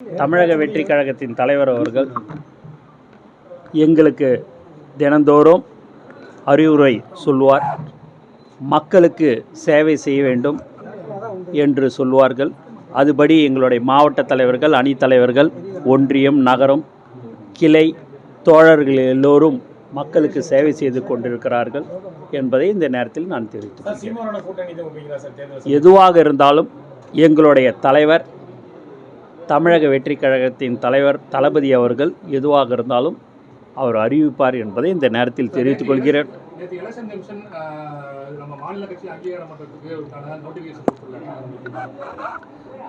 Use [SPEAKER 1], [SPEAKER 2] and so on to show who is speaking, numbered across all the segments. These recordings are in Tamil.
[SPEAKER 1] தமிழக வெற்றி கழகத்தின் தலைவர் அவர்கள் எங்களுக்கு தினந்தோறும் அறிவுரை சொல்வார். மக்களுக்கு சேவை செய்ய வேண்டும் என்று சொல்வார்கள். அதுபடி எங்களுடைய மாவட்ட தலைவர்கள், அணி தலைவர்கள், ஒன்றியம், நகரம், கிளை தோழர்கள் எல்லோரும் மக்களுக்கு சேவை செய்து கொண்டிருக்கிறார்கள் என்பதை இந்த நேரத்தில் நான் தெரிவித்துள்ளேன். எதுவாக இருந்தாலும் எங்களுடைய தலைவர், தமிழக வெற்றி கழகத்தின் தலைவர் தளபதி அவர்கள் எதுவாக இருந்தாலும் அவர் அறிவிப்பார் என்பதை இந்த நேரத்தில் தெரிவித்துக் கொள்கிறேன்.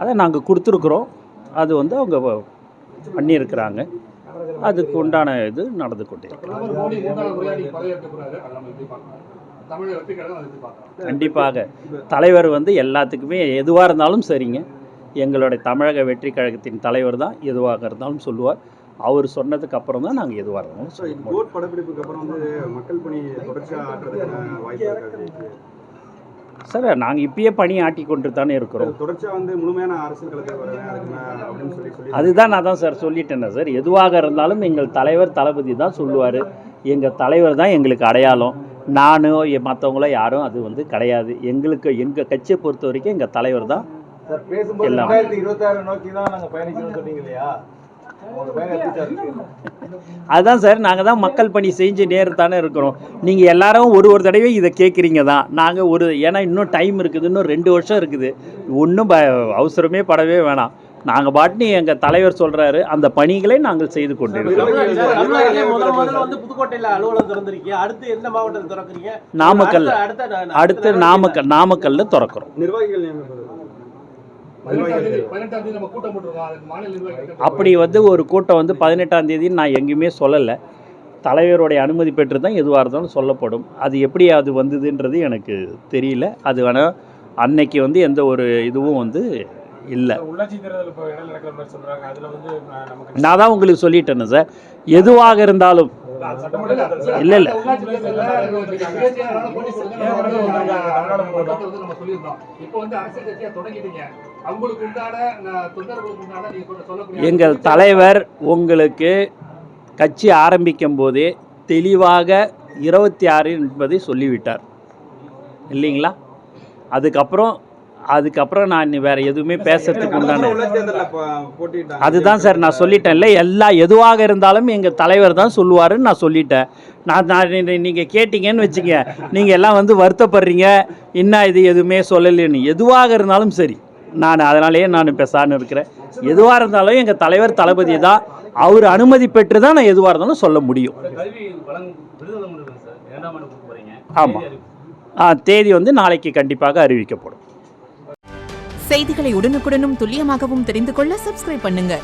[SPEAKER 1] அதை நாங்கள் கொடுத்துருக்குறோம். அது அவங்க பண்ணியிருக்கிறாங்க. அதுக்கு உண்டான இது நடந்து கொண்டிருக்கிறது. கண்டிப்பாக தலைவர் எல்லாத்துக்குமே எதுவாக இருந்தாலும் சரிங்க. எங்களுடைய தமிழக வெற்றி கழகத்தின் தலைவர் தான் எதுவாக இருந்தாலும் சொல்லுவார். அவர் சொன்னதுக்கு அப்புறம் தான் நாங்கள் எதுவாக இருந்தாலும் சொல்லுவோம்.
[SPEAKER 2] படப்பிடிப்புக்கு அப்புறம் மக்கள் பணி தொடர்ச்சியாக ஆற்றுறதுக்கான வாய்ப்பு
[SPEAKER 1] சார், நாங்கள் இப்பயே பணி ஆட்டி கொண்டு தானே இருக்கிறோம்.
[SPEAKER 2] தொடர்ச்சியாக முழுமையான அரசியல் களத்தில்
[SPEAKER 1] அதுதான் நான் தான் சார் சொல்லிட்டேன் சார். எதுவாக இருந்தாலும் எங்கள் தலைவர் தளபதி தான் சொல்லுவார். எங்கள் தலைவர் தான் எங்களுக்கு அடையாளம். நானோ மற்றவங்களோ யாரும் அது கிடையாது. எங்கள் கட்சியை பொறுத்த வரைக்கும் எங்கள் தலைவர் தான் எல்லாம்.
[SPEAKER 3] 2026 நோக்கி தான் நாங்கள் பயணிக்கணும்னு சொன்னீங்க இல்லையா?
[SPEAKER 1] அதுதான் சார், நாங்கள் தான் மக்கள் பணி செஞ்சு நேரத்தானே இருக்கிறோம். நீங்கள் எல்லாரும் ஒரு தடவை இதை கேட்குறீங்க தான். நாங்கள் ஏன்னா இன்னும் டைம் இருக்குது, இன்னும் 2 வருஷம் இருக்குது. ஒன்றும் அவசரமே படவே வேணாம். நாங்கள் பாட்டு எங்கள் தலைவர் சொல்கிறாரு, அந்த பணிகளை நாங்கள் செய்து கொண்டிருக்கிறோம். நாமக்கல், அடுத்து நாமக்கல்ல திறக்கிறோம். அப்படி ஒரு கூட்டம் 18ஆம் தேதி நான் எங்கேயுமே சொல்லலை. தலைவருடைய அனுமதி பெற்று தான் எதுவாக இருந்தாலும் சொல்லப்படும். அது எப்படி அது வந்ததுன்றது எனக்கு தெரியல. அது வேணால் அன்னைக்கு எந்த ஒரு இதுவும் இல்லை. நான் தான் உங்களுக்கு சொல்லிட்டேன்னு சார், எதுவாக இருந்தாலும் இல்லை இல்லை எங்கள் தலைவர் உங்களுக்கு கட்சி ஆரம்பிக்கும் போதே தெளிவாக 26 என்பதை சொல்லிவிட்டார் இல்லைங்களா? அதுக்கப்புறம் நான் வேறு எதுவுமே பேசுறதுக்கு உண்டான அதுதான் சார் நான் சொல்லிட்டேன்ல. எதுவாக இருந்தாலும் எங்கள் தலைவர் தான் சொல்லுவாருன்னு நான் சொல்லிட்டேன். நான் நீங்கள் கேட்டிங்கன்னு வச்சுங்க, நீங்கள் எல்லாம் வருத்தப்படுறீங்க, என்ன இது எதுவுமே சொல்லலைன்னு. எதுவாக இருந்தாலும் சரி, நான் அதனாலேயே நான் பேசான்னு இருக்கிறேன். எதுவாக இருந்தாலும் எங்கள் தலைவர் தளபதி தான், அவர் அனுமதி பெற்று தான் நான் எதுவாக இருந்தாலும் சொல்ல முடியும். ஆமாம், தேதி நாளைக்கு கண்டிப்பாக அறிவிக்கப்படும்.
[SPEAKER 4] செய்திகளை உடனுக்குடனும் துல்லியமாகவும் தெரிந்து கொள்ள சப்ஸ்கிரைப் பண்ணுங்க.